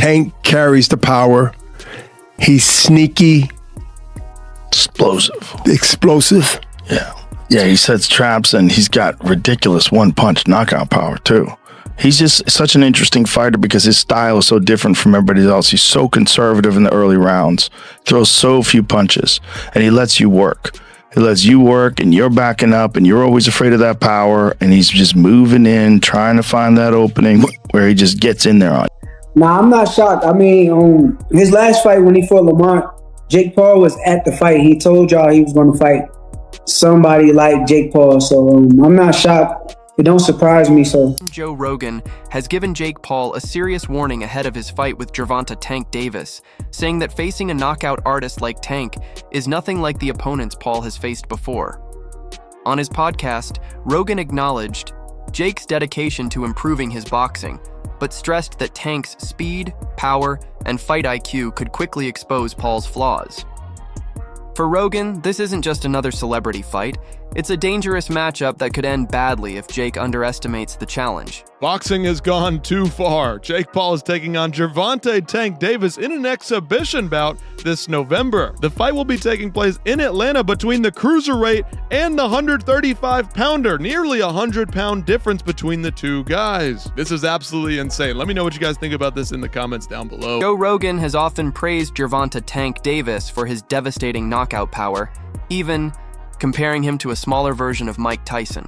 Tank carries the power. He's sneaky. Explosive. Yeah. Yeah, he sets traps and he's got ridiculous one-punch knockout power too. He's just such an interesting fighter because his style is so different from everybody else. He's so conservative in the early rounds, throws so few punches, and he lets you work. He lets you work and you're backing up and you're always afraid of that power, and he's just moving in, trying to find that opening where he just gets in there on you. Nah, I'm not shocked. I mean, his last fight when he fought Lamont, Jake Paul was at the fight. He told y'all he was going to fight somebody like Jake Paul. So I'm not shocked. It don't surprise me. So Joe Rogan has given Jake Paul a serious warning ahead of his fight with Gervonta Tank Davis, saying that facing a knockout artist like Tank is nothing like the opponents Paul has faced before. On his podcast, Rogan acknowledged Jake's dedication to improving his boxing, but stressed that Tank's speed, power, and fight IQ could quickly expose Paul's flaws. For Rogan, this isn't just another celebrity fight. It's a dangerous matchup that could end badly if Jake underestimates the challenge. Boxing has gone too far. Jake Paul is taking on Gervonta Tank Davis in an exhibition bout this November. The fight will be taking place in Atlanta between the cruiserweight and the 135-pounder, nearly a 100-pound difference between the two guys. This is absolutely insane. Let me know what you guys think about this in the comments down below. Joe Rogan has often praised Gervonta Tank Davis for his devastating knockout power, even comparing him to a smaller version of Mike Tyson.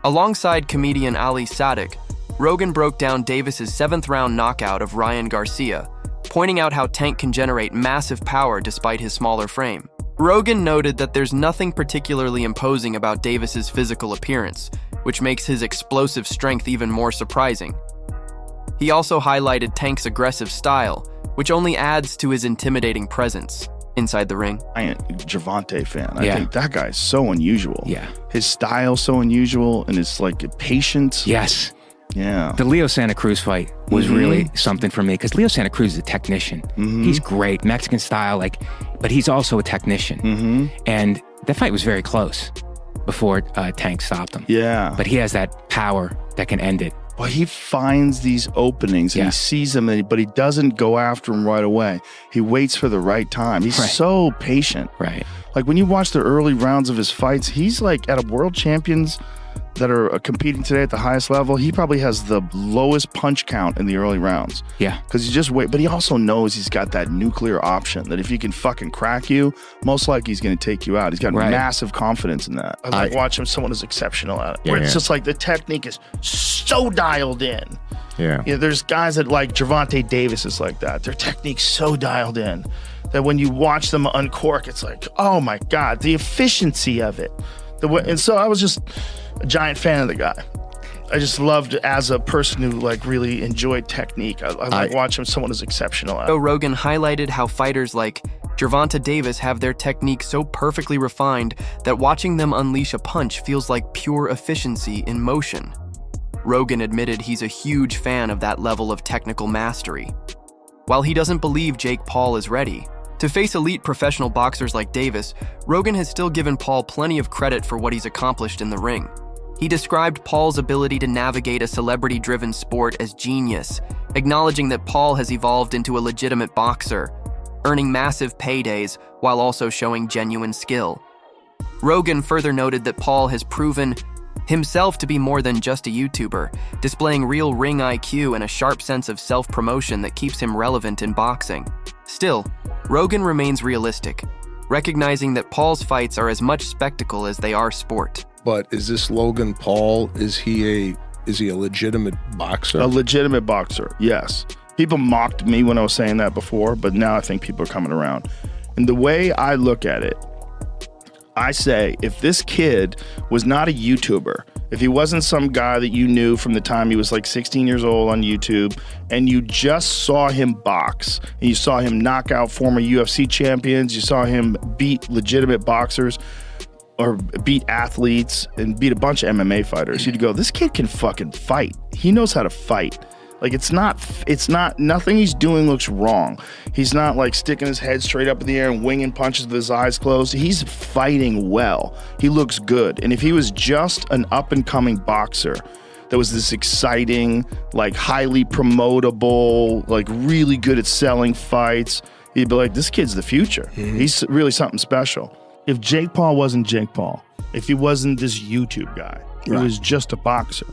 Alongside comedian Ali Sadek, Rogan broke down Davis's 7th-round knockout of Ryan Garcia, pointing out how Tank can generate massive power despite his smaller frame. Rogan noted that there's nothing particularly imposing about Davis's physical appearance, which makes his explosive strength even more surprising. He also highlighted Tank's aggressive style, which only adds to his intimidating presence inside the ring. I am a Gervonta fan. I think that guy's so unusual. Yeah. His style's so unusual, and it's like patience. Yes. Yeah. The Leo Santa Cruz fight was really something for me because Leo Santa Cruz is a technician. He's great, Mexican style, but he's also a technician. And that fight was very close before Tank stopped him. Yeah. But he has that power that can end it. Well, he finds these openings and he sees them, but he doesn't go after them right away. He waits for the right time. He's so patient. Right. Like when you watch the early rounds of his fights, he's like at a world champions that are competing today at the highest level. He probably has the lowest punch count in the early rounds. Yeah. Because he just wait, but he also knows he's got that nuclear option that if he can fucking crack you, most likely he's going to take you out. He's got massive confidence in that. I like watching someone who's exceptional at it. Where it's just like the technique is so dialed in. Yeah. You know, there's guys that like Gervonta Davis is like that. Their technique's so dialed in that when you watch them uncork, it's like, oh my God, the efficiency of it. And so I was just a giant fan of the guy. I just loved as a person who like really enjoyed technique. I like watching someone who's exceptional at it. Joe Rogan highlighted how fighters like Gervonta Davis have their technique so perfectly refined that watching them unleash a punch feels like pure efficiency in motion. Rogan admitted he's a huge fan of that level of technical mastery. While he doesn't believe Jake Paul is ready to face elite professional boxers like Davis, Rogan has still given Paul plenty of credit for what he's accomplished in the ring. He described Paul's ability to navigate a celebrity-driven sport as genius, acknowledging that Paul has evolved into a legitimate boxer, earning massive paydays while also showing genuine skill. Rogan further noted that Paul has proven himself to be more than just a YouTuber, displaying real ring IQ and a sharp sense of self-promotion that keeps him relevant in boxing. Still, Rogan remains realistic, recognizing that Paul's fights are as much spectacle as they are sport. But is this Logan Paul, is he a legitimate boxer? A legitimate boxer, yes. People mocked me when I was saying that before, but now I think people are coming around. And the way I look at it, I say, if this kid was not a YouTuber, if he wasn't some guy that you knew from the time he was like 16 years old on YouTube, and you just saw him box, and you saw him knock out former UFC champions, you saw him beat legitimate boxers, or beat athletes, and beat a bunch of MMA fighters, you'd go, this kid can fucking fight. He knows how to fight. Like, it's not, nothing he's doing looks wrong. He's not like sticking his head straight up in the air and winging punches with his eyes closed. He's fighting well. He looks good. And if he was just an up and coming boxer, that was this exciting, like highly promotable, like really good at selling fights, you'd be like, this kid's the future. He's really something special. If Jake Paul wasn't Jake Paul, if he wasn't this YouTube guy, he was just a boxer,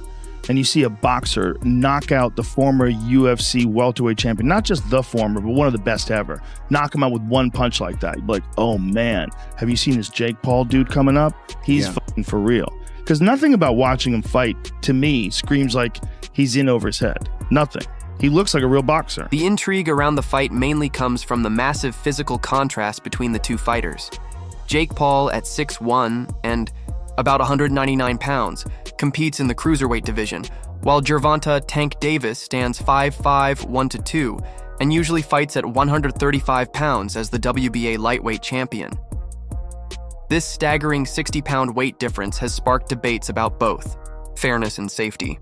and you see a boxer knock out the former UFC welterweight champion, not just the former, but one of the best ever, knock him out with one punch like that, you'd be like, oh man, have you seen this Jake Paul dude coming up? He's fucking for real. Because nothing about watching him fight, to me, screams like he's in over his head. Nothing. He looks like a real boxer. The intrigue around the fight mainly comes from the massive physical contrast between the two fighters. Jake Paul at 6'1" and about 199 pounds competes in the cruiserweight division, while Gervonta Tank Davis stands 5'5", 1-2, and usually fights at 135 pounds as the WBA lightweight champion. This staggering 60-pound weight difference has sparked debates about both fairness and safety.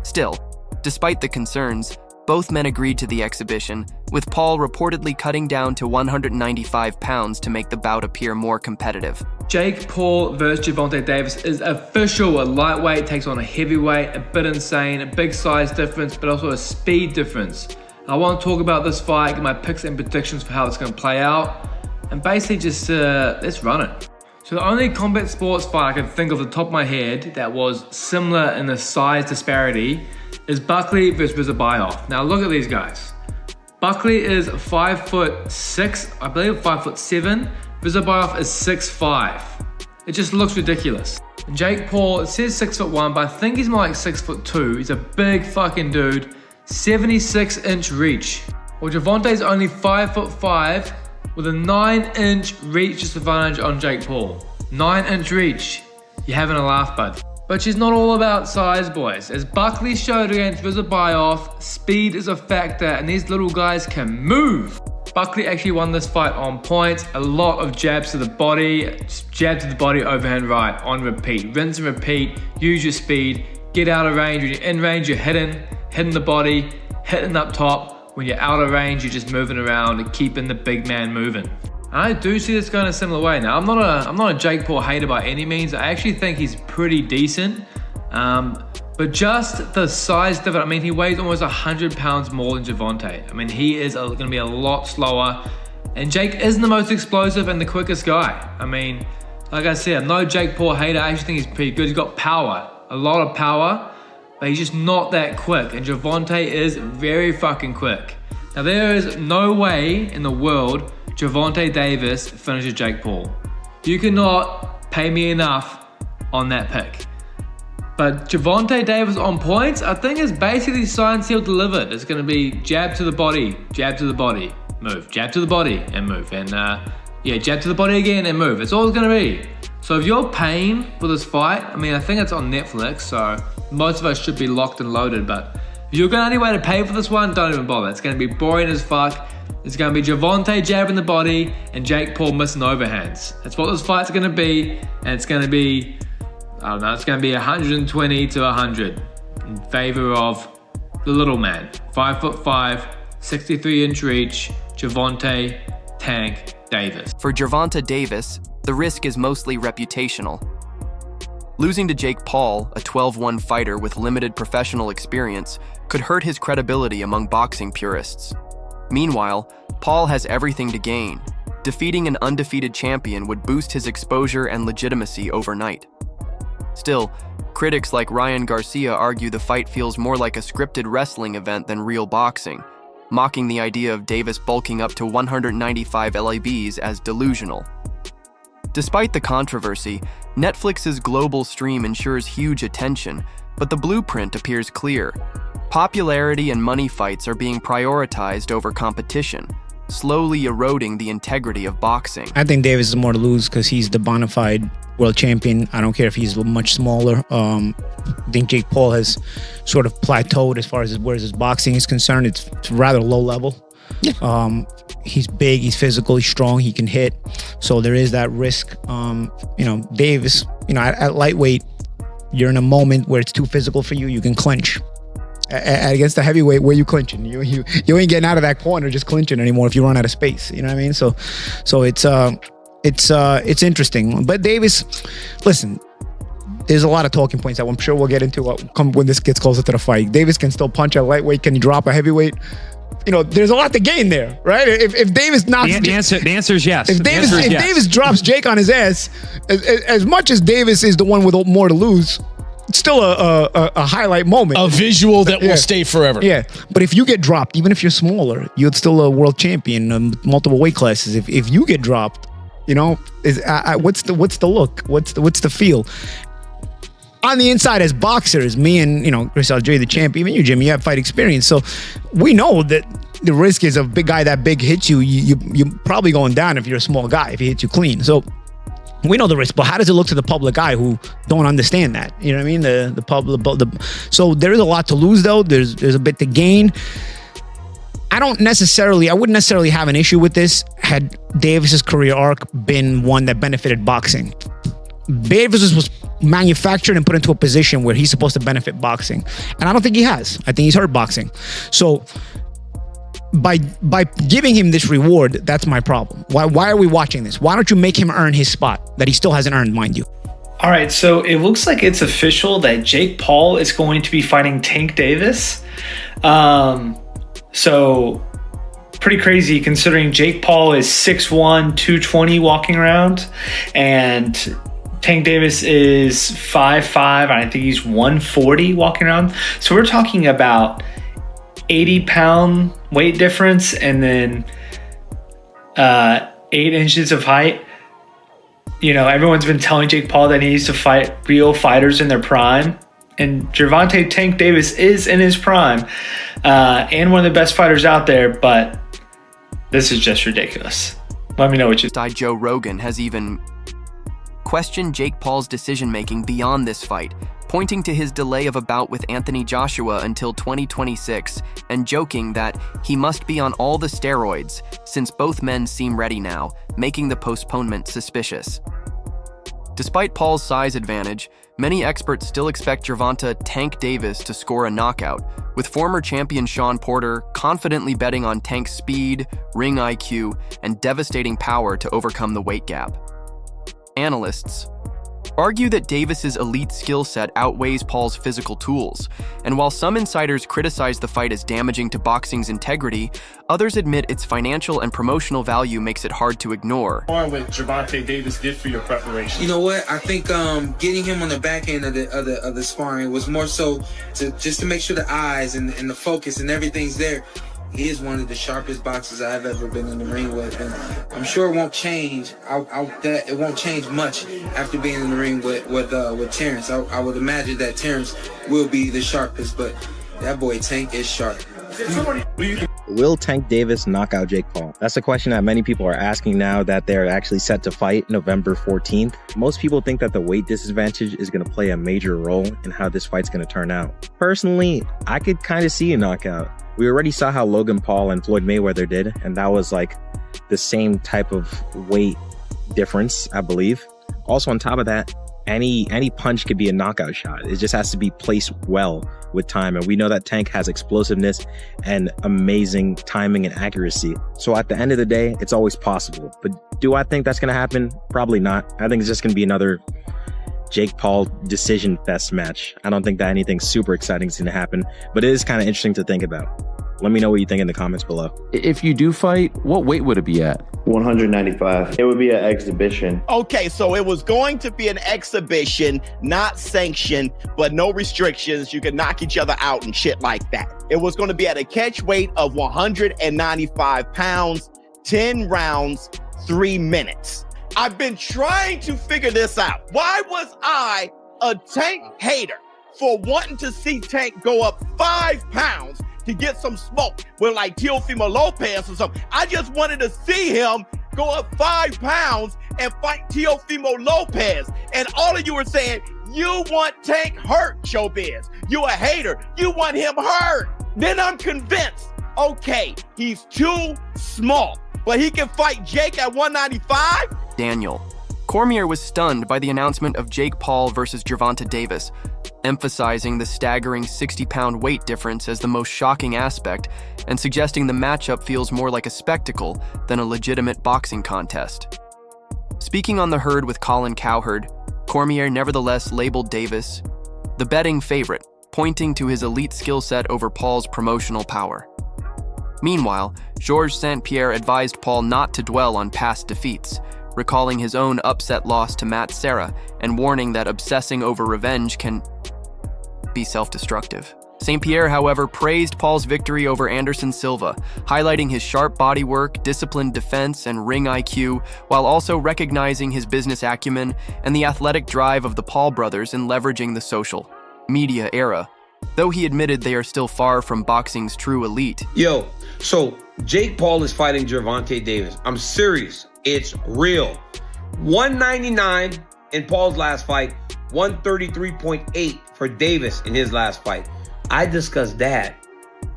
Still, despite the concerns, both men agreed to the exhibition, with Paul reportedly cutting down to 195 pounds to make the bout appear more competitive. Jake Paul versus Gervonta Davis is official. A lightweight takes on a heavyweight, a bit insane, a big size difference, but also a speed difference. I want to talk about this fight, get my picks and predictions for how it's going to play out, and basically just let's run it. So the only combat sports fight I can think of off the top of my head that was similar in the size disparity is Buckley versus Rizabuyov. Now look at these guys. Buckley is 5'6", I believe 5'7". Rizabuyov is 6'5". It just looks ridiculous. And Jake Paul, it says 6'1", but I think he's more like 6'2". He's a big fucking dude, 76-inch reach. Well, Gervonta's only 5'5", with a 9-inch reach disadvantage on Jake Paul. 9-inch reach. You're having a laugh, bud. But she's not all about size, boys. As Buckley showed against Rizabuyov, speed is a factor, and these little guys can move. Buckley actually won this fight on points. A lot of jabs to the body, jab to the body, overhand right, on repeat. Rinse and repeat, use your speed, get out of range. When you're in range, you're hitting the body, hitting up top. When you're out of range, you're just moving around and keeping the big man moving. And I do see this going a similar way. Now, I'm not a Jake Paul hater by any means. I actually think he's pretty decent. But just the size difference, I mean, he weighs almost 100 pounds more than Gervonta. I mean, he is going to be a lot slower. And Jake isn't the most explosive and the quickest guy. I mean, like I said, I'm no Jake Paul hater. I actually think he's pretty good. He's got power, a lot of power, but he's just not that quick. And Gervonta is very fucking quick. Now, there is no way in the world Gervonta Davis finishes Jake Paul. You cannot pay me enough on that pick. But Gervonta Davis on points, I think is basically signed, sealed, delivered. It's going to be jab to the body, move, jab to the body and move. And jab to the body again and move. It's all it's going to be. So if you're paying for this fight, I mean, I think it's on Netflix, so most of us should be locked and loaded. But if you're going anywhere to pay for this one, don't even bother. It's going to be boring as fuck. It's going to be Gervonta jabbing the body and Jake Paul missing overhands. That's what this fight's going to be. And it's going to be, I don't know, it's going to be 120 to 100 in favor of the little man. 5'5", 63-inch reach, Gervonta Tank Davis. For Gervonta Davis, the risk is mostly reputational. Losing to Jake Paul, a 12-1 fighter with limited professional experience, could hurt his credibility among boxing purists. Meanwhile, Paul has everything to gain. Defeating an undefeated champion would boost his exposure and legitimacy overnight. Still, critics like Ryan Garcia argue the fight feels more like a scripted wrestling event than real boxing, mocking the idea of Davis bulking up to 195 lbs as delusional. Despite the controversy, Netflix's global stream ensures huge attention, but the blueprint appears clear. Popularity and money fights are being prioritized over competition, slowly eroding the integrity of boxing. I think Davis is more to lose because he's the bona fide world champion. I don't care if he's much smaller. I think Jake Paul has sort of plateaued as far as where his boxing is concerned. It's rather low level. Yeah. He's big, he's physical, he's strong, he can hit. So there is that risk. Davis, at lightweight, you're in a moment where it's too physical for you. You can clinch. Against the heavyweight, where you clinching? You ain't getting out of that corner just clinching anymore if you run out of space. You know what I mean? So it's interesting. But Davis, listen, there's a lot of talking points that I'm sure we'll get into when this gets closer to the fight. Davis can still punch at lightweight. Can he drop a heavyweight? There's a lot to gain there, right? If Davis knocks... The answer is yes. If Davis drops Jake on his ass, as much as Davis is the one with more to lose, it's still a highlight moment. A visual that will stay forever. Yeah. But if you get dropped, even if you're smaller, you're still a world champion, multiple weight classes. If you get dropped, what's the look? What's the feel? On the inside, as boxers, me and Chris Algieri, the champ, even you, Jimmy, you have fight experience, so we know that the risk is a big guy that big hits you. You're probably going down if you're a small guy if he hits you clean. So we know the risk, but how does it look to the public eye who don't understand that? You know what I mean? The public. So there is a lot to lose, though. There's a bit to gain. I wouldn't necessarily have an issue with this had Davis's career arc been one that benefited boxing. Davis was manufactured and put into a position where he's supposed to benefit boxing, and I don't think he has. I think he's hurt boxing. So by giving him this reward, that's my problem. Why are we watching this? Why don't you make him earn his spot that he still hasn't earned, mind you? All right, so it looks like it's official that Jake Paul is going to be fighting Tank Davis. So pretty crazy considering Jake Paul is 6'1", 220 walking around, and Tank Davis is 5'5", and I think he's 140 walking around. So we're talking about 80-pound weight difference and then 8 inches of height. Everyone's been telling Jake Paul that he needs to fight real fighters in their prime. And Gervonta Tank Davis is in his prime and one of the best fighters out there, but this is just ridiculous. Let me know what you think. Joe Rogan has even questioned Jake Paul's decision-making beyond this fight, pointing to his delay of a bout with Anthony Joshua until 2026 and joking that he must be on all the steroids since both men seem ready now, making the postponement suspicious. Despite Paul's size advantage, many experts still expect Gervonta Tank Davis to score a knockout, with former champion Sean Porter confidently betting on Tank's speed, ring IQ, and devastating power to overcome the weight gap. Analysts argue that Davis's elite skill set outweighs Paul's physical tools, and while some insiders criticize the fight as damaging to boxing's integrity, others admit its financial and promotional value makes it hard to ignore. What Gervonta Davis did for your preparation? You know what? I think getting him on the back end of the sparring was more so to make sure the eyes and the focus and everything's there. He is one of the sharpest boxers I've ever been in the ring with, and I'm sure it won't change. It won't change much after being in the ring with Terrence. I would imagine that Terrence will be the sharpest, but that boy Tank is sharp. Will Tank Davis knock out Jake Paul? That's a question that many people are asking now that they're actually set to fight November 14th. Most people think that the weight disadvantage is going to play a major role in how this fight's going to turn out. Personally, I could kind of see a knockout. We already saw how Logan Paul and Floyd Mayweather did, and that was like the same type of weight difference, I believe. Also, on top of that, any punch could be a knockout shot. It just has to be placed well with time, and we know that Tank has explosiveness and amazing timing and accuracy. So at the end of the day, it's always possible. But do I think that's going to happen? Probably not. I think it's just going to be another Jake Paul decision fest match. I don't think that anything super exciting is going to happen, but it is kind of interesting to think about. Let me know what you think in the comments below. If you do fight, what weight would it be at? 195. It would be an exhibition. Okay, so it was going to be an exhibition, not sanctioned, but no restrictions. You could knock each other out and shit like that. It was going to be at a catch weight of 195 pounds, 10 rounds, 3 minutes. I've been trying to figure this out. Why was I a Tank hater for wanting to see Tank go up 5 pounds to get some smoke with like Teofimo Lopez or something? I just wanted to see him go up 5 pounds and fight Teofimo Lopez. And all of you were saying, you want Tank hurt, Showbiz. You a hater. You want him hurt. Then I'm convinced, okay, he's too small, but he can fight Jake at 195? Daniel. Cormier was stunned by the announcement of Jake Paul versus Gervonta Davis, emphasizing the staggering 60-pound weight difference as the most shocking aspect and suggesting the matchup feels more like a spectacle than a legitimate boxing contest. Speaking on The Herd with Colin Cowherd, Cormier nevertheless labeled Davis the betting favorite, pointing to his elite skill set over Paul's promotional power. Meanwhile, Georges St-Pierre advised Paul not to dwell on past defeats, recalling his own upset loss to Matt Serra and warning that obsessing over revenge can be self-destructive. St-Pierre, however, praised Paul's victory over Anderson Silva, highlighting his sharp bodywork, disciplined defense, and ring IQ, while also recognizing his business acumen and the athletic drive of the Paul brothers in leveraging the social media era, though he admitted they are still far from boxing's true elite. Yo, so Jake Paul is fighting Gervonta Davis. I'm serious. It's real. 199 in Paul's last fight, 133.8 for Davis in his last fight. I discussed that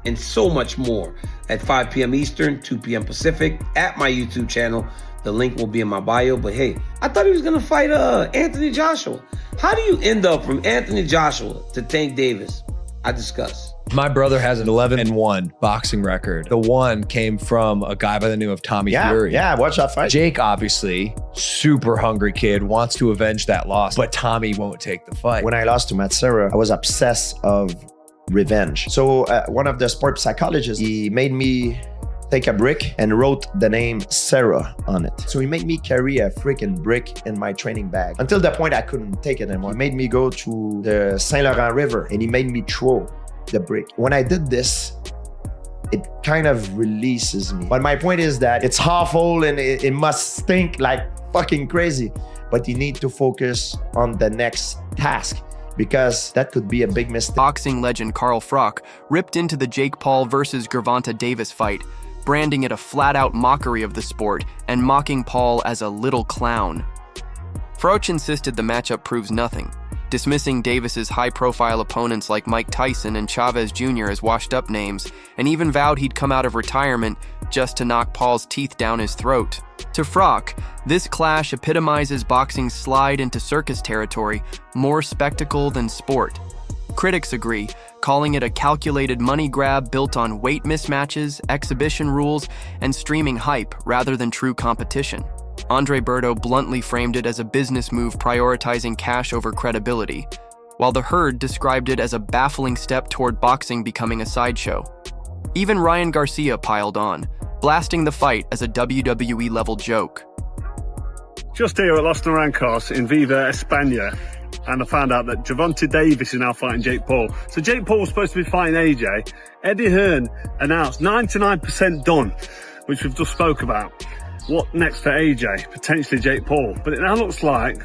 and so much more at 5 p.m. Eastern, 2 p.m. Pacific at my YouTube channel. The link will be in my bio. But hey, I thought he was going to fight Anthony Joshua. How do you end up from Anthony Joshua to Tank Davis? I discuss. My brother has an 11-1 boxing record. The one came from a guy by the name of Tommy Fury. Yeah, watch that fight. Jake, obviously, super hungry kid, wants to avenge that loss, but Tommy won't take the fight. When I lost to Matt Serra, I was obsessed of revenge. So one of the sport psychologists, he made me take a brick and wrote the name Serra on it. So he made me carry a freaking brick in my training bag until the point I couldn't take it anymore. He made me go to the Saint Laurent River and he made me throw the brick. When I did this, it kind of releases me. But my point is that it's awful and it must stink like fucking crazy, but you need to focus on the next task, because that could be a big mistake. Boxing legend Carl Froch ripped into the Jake Paul versus Gervonta Davis fight, branding it a flat-out mockery of the sport and mocking Paul as a little clown. Froch insisted the matchup proves nothing, dismissing Davis's high-profile opponents like Mike Tyson and Chavez Jr. as washed-up names, and even vowed he'd come out of retirement just to knock Paul's teeth down his throat. To Froch, this clash epitomizes boxing's slide into circus territory, more spectacle than sport. Critics agree, calling it a calculated money grab built on weight mismatches, exhibition rules, and streaming hype rather than true competition. Andre Berto bluntly framed it as a business move prioritizing cash over credibility, while The Herd described it as a baffling step toward boxing becoming a sideshow. Even Ryan Garcia piled on, blasting the fight as a WWE-level joke. Just here at Los Naranjos in Viva, España, and I found out that Gervonta Davis is now fighting Jake Paul. So Jake Paul was supposed to be fighting AJ. Eddie Hearn announced 99% done, which we've just spoke about. What next for AJ? Potentially Jake Paul. But it now looks like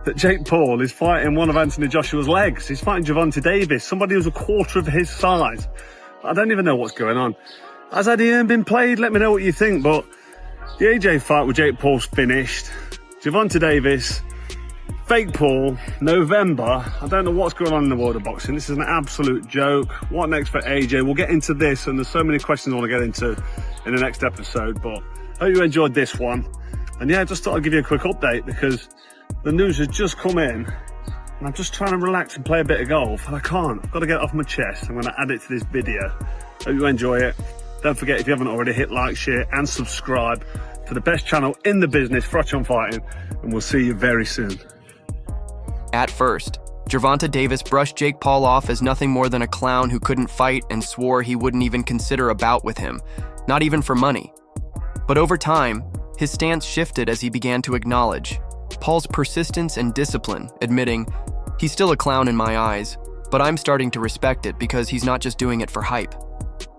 that Jake Paul is fighting one of Anthony Joshua's legs. He's fighting Gervonta Davis, somebody who's a quarter of his size. I don't even know what's going on. Has Eddie Hearn been played? Let me know what you think. But the AJ fight with Jake Paul's finished. Gervonta Davis, fake Paul, November. I don't know what's going on in the world of boxing. This is an absolute joke. What next for AJ? We'll get into this, and there's so many questions I want to get into in the next episode. But I hope you enjoyed this one. And yeah, I just thought I'd give you a quick update because the news has just come in and I'm just trying to relax and play a bit of golf and I can't. I've got to get it off my chest. I'm going to add it to this video. Hope you enjoy it. Don't forget, if you haven't already, hit like, share and subscribe to the best channel in the business, Froch on Fighting, and we'll see you very soon. At first, Gervonta Davis brushed Jake Paul off as nothing more than a clown who couldn't fight and swore he wouldn't even consider a bout with him, not even for money. But over time, his stance shifted as he began to acknowledge Paul's persistence and discipline, admitting, "He's still a clown in my eyes, but I'm starting to respect it because he's not just doing it for hype."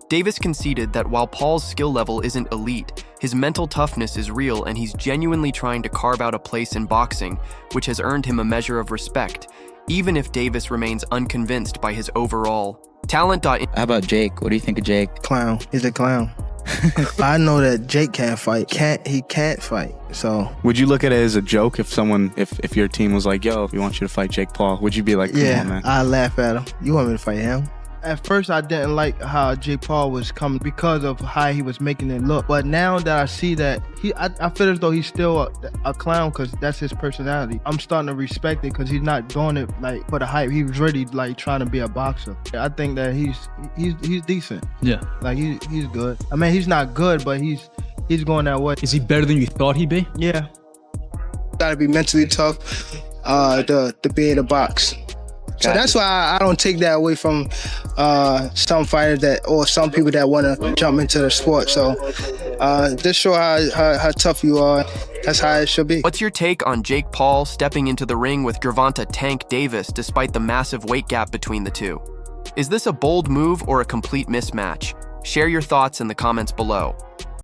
Davis conceded that while Paul's skill level isn't elite, his mental toughness is real and he's genuinely trying to carve out a place in boxing, which has earned him a measure of respect, even if Davis remains unconvinced by his overall talent. How about Jake? What do you think of Jake? Clown. He's a clown. I know that Jake can't fight. He can't fight. So would you look at it as a joke if your team was like, yo, we want you to fight Jake Paul? Would you be like, come on, man? I laugh at him. You want me to fight him? At first, I didn't like how Jake Paul was coming because of how he was making it look. But now that I see that, I feel as though he's still a clown because that's his personality. I'm starting to respect it because he's not doing it like for the hype. He was really like trying to be a boxer. I think that he's decent. Yeah. Like he's good. I mean, he's not good, but he's going that way. Is he better than you thought he'd be? Yeah. Gotta be mentally tough. to be able to box. So that's why I don't take that away from some fighters or some people that want to jump into the sport. So just show how tough you are. That's how it should be. What's your take on Jake Paul stepping into the ring with Gervonta Tank Davis despite the massive weight gap between the two? Is this a bold move or a complete mismatch? Share your thoughts in the comments below.